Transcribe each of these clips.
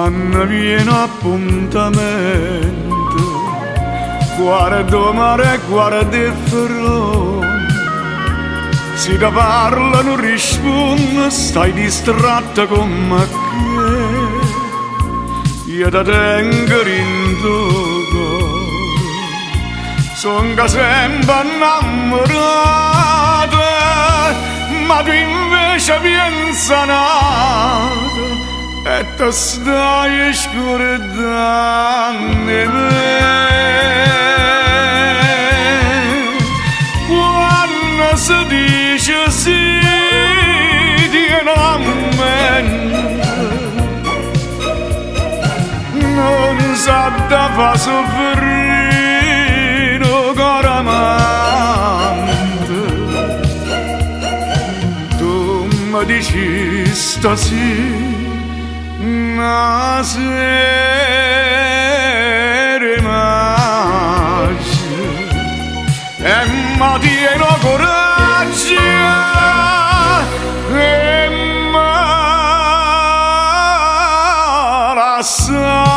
quando viene appuntamento, guardo mare e guardo il ferro, si da parla non risponde, stai distratta con me che io ti tengo in cuore. Sono sempre innamorata, ma tu invece pensa nata e ti stai scordando me. Quando si dice sì, tieni a mente, non sa da fa soffrire cuore amante. Tu mi dici stasera una sera magia e mi tieni coraggio e mi lascia.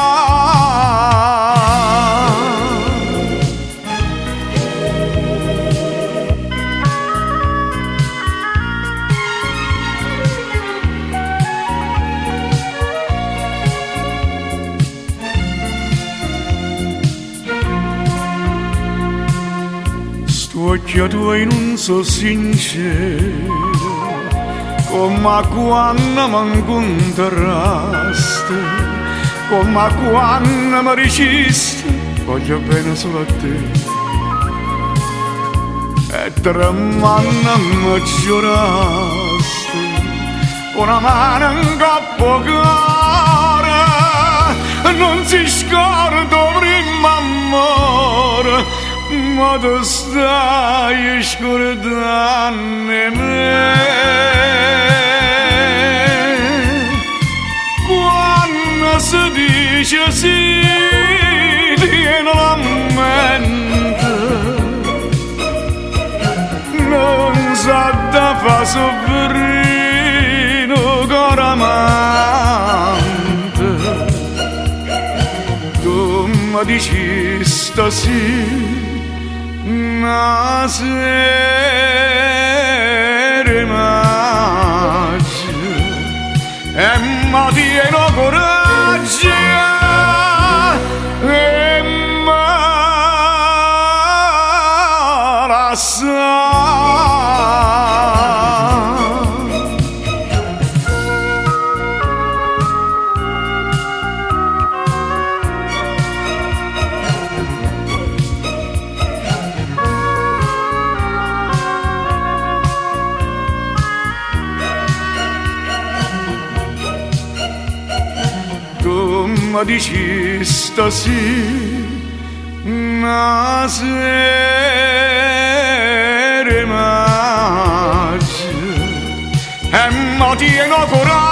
Occhi tuoi non so sincero, come quando mi incontraste, come quando mi dicesti voglio bene solo a te. E tremando mi giuraste, con una mano in capo cuore, non si scorda prima amore. Ma tu stai scordando me. Quando si dice sì, tieni la mente, non sa da fa soffrire cuore amante. Tu mi dici stasera una sera magia e mi tieni coraggio e mi lascia. Mi dici stasera una sera magia e mi tieni coraggio